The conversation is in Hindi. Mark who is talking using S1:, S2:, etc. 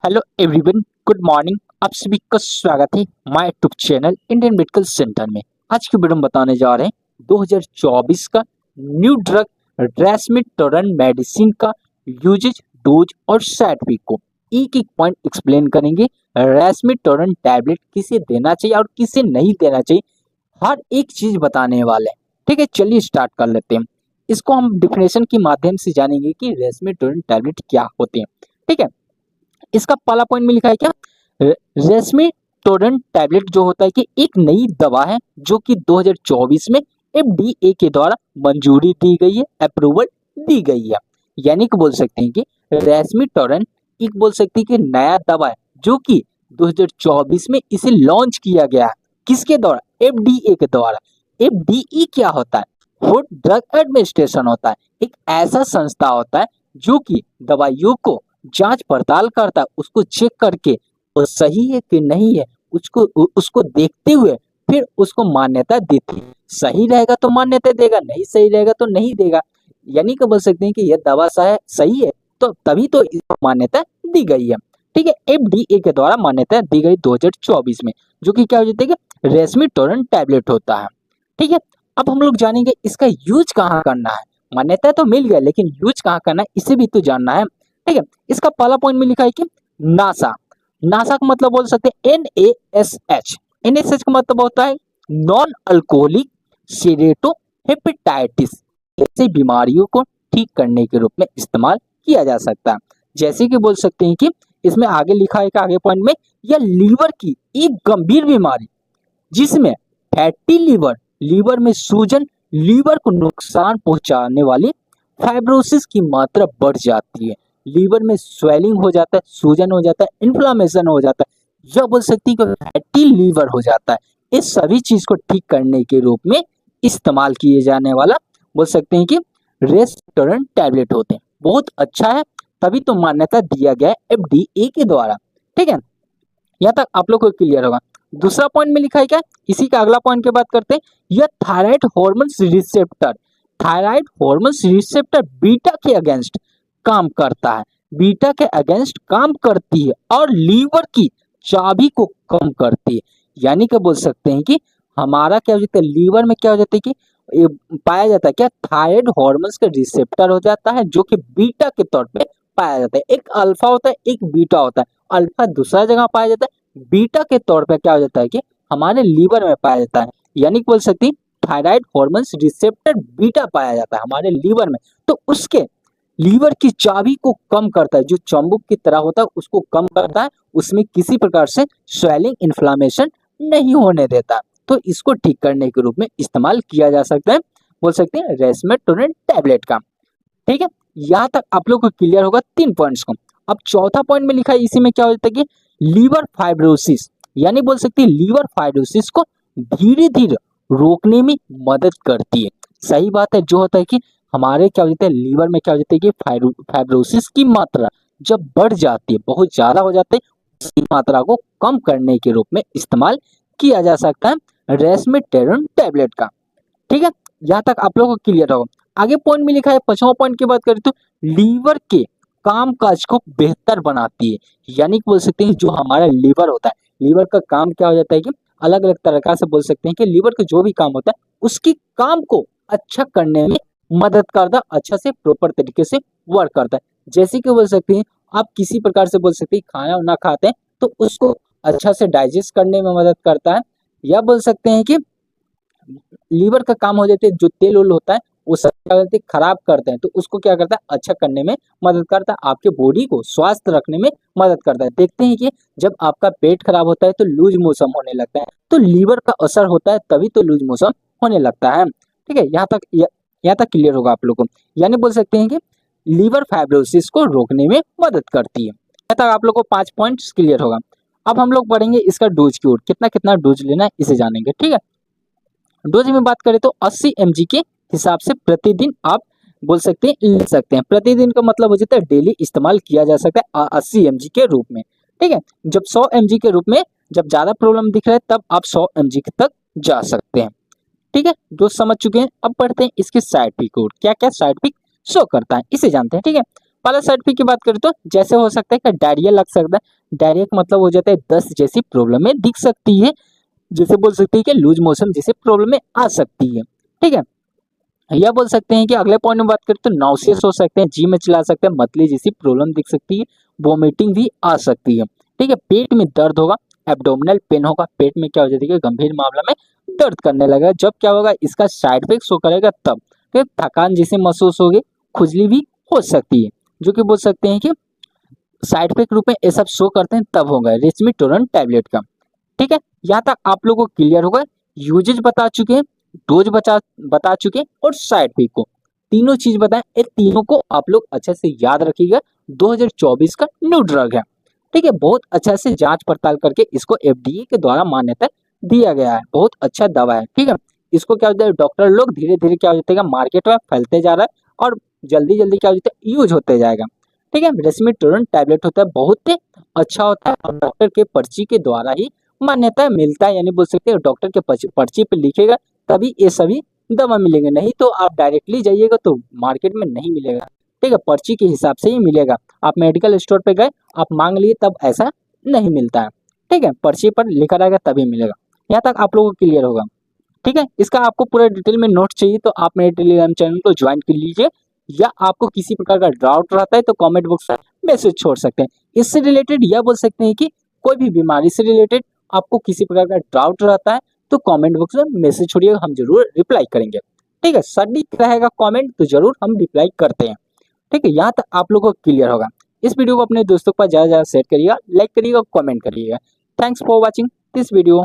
S1: Hello everyone, good morning. आप सभी का स्वागत है my YouTube channel Indian medical centre में। आज की वीडियो में बताने जा रहे हैं 2024 का न्यू ड्रग रेस्मेटोरन मेडिसिन का यूजेज, डोज और साइड इफेक्ट को एक एक पॉइंट एक्सप्लेन करेंगे। रेस्मेटोरन टैबलेट किसे देना चाहिए और किसे नहीं देना चाहिए, हर एक चीज बताने वाले हैं। ठीक है, चलिए स्टार्ट कर लेते हैं। इसको हम डिफिनेशन के माध्यम से जानेंगे कि रेस्मेटोरन टैबलेट क्या होते हैं। ठीक है, इसका पहला पॉइंट में लिखा है क्या, रेस्मेटोरन टैबलेट जो होता है कि एक नई दवा है जो कि 2024 में एफडीए के द्वारा मंजूरी दी गई है, अप्रूवल दी गई है। यानी कि बोल सकते हैं कि रेस्मेटोरन एक बोल सकते हैं कि नया दवा है जो कि 2024 में इसे लॉन्च किया गया है। किसके द्वारा? एफडीए के द्वारा। एफडीए क्या होता है? फूड ड्रग एडमिनिस्ट्रेशन होता है। एक ऐसा संस्था होता है जो कि दवाइयों को जांच पड़ताल करता है, उसको चेक करके वो सही है कि नहीं है उसको उसको देखते हुए फिर उसको मान्यता देती है। सही रहेगा तो मान्यता देगा, नहीं सही रहेगा तो नहीं देगा। यानी कि बोल सकते हैं कि यह दवा सही है तो तभी तो इसको मान्यता दी गई है। ठीक है, एफडीए के द्वारा मान्यता दी गई 2024 में, जो कि क्या हो जाता है कि रेस्मेटोरन टैबलेट होता है। ठीक है, अब हम लोग जानेंगे इसका यूज कहाँ करना है। मान्यता तो मिल गया लेकिन यूज कहाँ करना है इसे भी तो जानना है। ठीक है, इसका पहला पॉइंट में लिखा है कि नासा। नासा का मतलब बोल सकते हैं NaSH। NaSH का मतलब होता है नॉन अल्कोहलिक सीरेटो हेपेटाइटिस। ऐसे बीमारियों को ठीक करने के रूप में इस्तेमाल किया जा सकता है। जैसे कि बोल सकते हैं कि इसमें आगे लिखा है कि आगे पॉइंट में, यह लीवर की एक गंभीर बीमारी जिसमें फैटी लीवर, लीवर में सूजन, लीवर को नुकसान पहुंचाने वाली फाइब्रोसिस की मात्रा बढ़ जाती है। लीवर में स्वेलिंग हो जाता है, सूजन हो जाता है, इन्फ्लामेशन हो जाता है, या बोल सकती है कि फैटी लीवर हो जाता है। इस सभी चीज को ठीक करने के रूप में इस्तेमाल किए जाने वाला बोल सकते हैं कि रेस्टोरेंट टैबलेट होते हैं। बहुत अच्छा है, तभी तो मान्यता दिया गया है एफडीए के द्वारा। ठीक है, यहाँ तक आप लोग को क्लियर होगा। दूसरा पॉइंट में लिखा है क्या, इसी का अगला पॉइंट की बात करते हैं। यह thyroid hormone receptor, thyroid hormone receptor beta के अगेंस्ट काम करता है, बीटा के अगेंस्ट काम करती है और लीवर की चाबी को कम करती है। यानी कि बोल सकते हैं कि हमारा क्या हो जाता है, लीवर में क्या हो जाता है कि ये पाया जाता है क्या, थायराइड हार्मोन्स का रिसेप्टर हो जाता है जो कि बीटा के तौर पे पाया जाता है। एक अल्फा होता है, एक बीटा होता है। अल्फा दूसरा जगह पाया जाता है, बीटा के तौर पे क्या हो जाता है कि हमारे लीवर में पाया जाता है। यानी कि बोल सकते हैं थायराइड हार्मोन्स रिसेप्टर बीटा पाया जाता है हमारे लीवर में, तो उसके लीवर की चाबी को कम करता है, जो चुंबक की तरह होता है उसको कम करता है, उसमें किसी प्रकार से स्वेलिंग, इन्फ्लामेशन नहीं होने देता। तो इसको ठीक करने के रूप में इस्तेमाल किया जा सकता है, बोल सकते हैं रेस्मेटोरन टैबलेट का। ठीक है, यहाँ तक आप लोग को क्लियर होगा तीन पॉइंट्स को। अब चौथा पॉइंट में लिखा है, इसी में क्या होता है कि लीवर फाइब्रोसिस, यानी बोल सकते हैं लीवर फाइब्रोसिस को धीरे धीरे रोकने में मदद करती है। सही बात है, जो होता है कि हमारे क्या हो जाता है लीवर में क्या हो जाता है कि फाइब्रोसिस की मात्रा जब बढ़ जाती है, बहुत ज्यादा हो जाती है, उसी मात्रा को कम करने के रूप में इस्तेमाल किया जा सकता है रेस्मेटेरन टैबलेट का। ठीक है, यहाँ तक आप लोगों को क्लियर होगा। आगे पॉइंट में लिखा है, पांचवा पॉइंट की बात करें तो लीवर के काम काज को बेहतर बनाती है। यानी कि बोल सकते हैं जो हमारा लीवर होता है, लीवर का काम क्या हो जाता है कि अलग अलग तरीका से बोल सकते हैं कि लीवर का जो भी काम होता है उसकी काम को अच्छा करने में मदद करता है, अच्छा से प्रॉपर तरीके से वर्क करता है। जैसे कि बोल सकते हैं आप किसी प्रकार से बोल सकते हैं खाना ना खाते हैं तो उसको अच्छा से डाइजेस्ट करने में मदद करता है, या बोल सकते हैं कि लीवर का काम हो जाते हैं जो तेल उल होता है वो सब क्या करते हैं खराब करते हैं, तो उसको क्या करता है अच्छा करने में मदद करता है, आपके बॉडी को स्वस्थ रखने में मदद करता है। देखते हैं कि जब आपका पेट खराब होता है तो लूज मोशन होने लगता है, तो लीवर का असर होता है तभी तो लूज मोशन होने लगता है। ठीक है, यहाँ तक क्लियर होगा आप लोग को। यानी बोल सकते हैं कि लीवर फाइब्रोसिस को रोकने में मदद करती है। यहाँ तक आप लोग को 5 पॉइंट क्लियर होगा। अब हम लोग पढ़ेंगे इसका डोज की ओर, कितना कितना डोज लेना है इसे जानेंगे। ठीक है, डोज में बात करें तो 80 mg के हिसाब से प्रतिदिन आप बोल सकते हैं ले सकते हैं। प्रतिदिन का मतलब हो जाता है डेली इस्तेमाल किया जा सकता है 80 mg के रूप में। ठीक है, जब 100 mg के रूप में जब ज्यादा प्रॉब्लम दिख रहा है तब आप 100 mg तक जा सकते हैं। ठीक है, डोज समझ चुके हैं। अब पढ़ते हैं इसके साइड इफेक्ट, क्या क्या साइड इफेक्ट शो करता है इसे जानते हैं। ठीक है, पहला साइड इफेक्ट की बात करें तो जैसे हो सकता है कि डायरिया लग सकता है। डायरिया का मतलब हो जाता है दस्त जैसी प्रॉब्लम दिख सकती है, जैसे बोल सकते हैं कि लूज मोशन जैसे प्रॉब्लम आ सकती है। ठीक है, यह बोल सकते हैं कि अगले पॉइंट में बात करें तो नाउसियस हो सकते हैं, जी में चला सकते हैं, मतली जैसी प्रॉब्लम दिख सकती है, वोमिटिंग भी आ सकती है। ठीक है, पेट में दर्द होगा, एब्डोमिनल पेन होगा, पेट में क्या हो जाती है गंभीर मामला में दर्द करने लगेगा। जब क्या होगा इसका साइड इफेक्ट शो करेगा तब फिर थकान जैसे महसूस होगी, खुजली भी हो सकती है, जो कि बोल सकते हैं कि साइड इफेक्ट रूप में ये सब शो करते हैं तब होगा रेस्मिटोरन टैबलेट का। ठीक है, यहाँ तक आप लोगों को क्लियर होगा। यूजेज बता चुके हैं, डोज बता चुके हैं और साइड इफेक्ट को तीनों चीज बताएं। ये तीनों को आप लोग अच्छे से याद रखिएगा। 2024 का न्यू ड्रग है। ठीक है, बहुत अच्छा से जांच पड़ताल करके इसको एफडीए के द्वारा मान्यता दिया गया है। बहुत अच्छा दवा है। ठीक है, इसको क्या होता है डॉक्टर लोग धीरे धीरे क्या होता है मार्केट में फैलते जा रहा है और जल्दी जल्दी क्या होता है यूज होते जाएगा। ठीक है, रेस्मिटोरन टैबलेट होता है बहुत अच्छा होता है और डॉक्टर के पर्ची के द्वारा ही मान्यता मिलता है, यानी बोल सकते हैं डॉक्टर के पर्ची पे लिखेगा तभी ये सभी दवा मिलेंगे, नहीं तो आप डायरेक्टली जाइएगा तो मार्केट में नहीं मिलेगा। ठीक है, पर्ची के हिसाब से ही मिलेगा। आप मेडिकल स्टोर पे गए, आप मांग लिए तब ऐसा नहीं मिलता है। ठीक है, पर्ची पर लिखा रहेगा तभी मिलेगा। यहाँ तक आप लोगों को क्लियर होगा। ठीक है, इसका आपको पूरा डिटेल में नोट चाहिए तो आप मेरे टेलीग्राम चैनल को ज्वाइन कर लीजिए, या आपको किसी प्रकार का डाउट रहता है तो कमेंट बॉक्स में मैसेज छोड़ सकते हैं। इससे रिलेटेड यह बोल सकते हैं कि कोई भी बीमारी से रिलेटेड आपको किसी प्रकार का डाउट रहता है तो कमेंट बॉक्स में मैसेज छोड़िएगा, हम जरूर रिप्लाई करेंगे। ठीक है, सटीक रहेगा कमेंट तो जरूर हम रिप्लाई करते हैं। ठीक है, यहाँ तक आप लोगों को क्लियर होगा। इस वीडियो को अपने दोस्तों के पास ज़्यादा से ज़्यादा शेयर करिएगा, लाइक करिएगा, कमेंट करिएगा। Thanks for watching this video.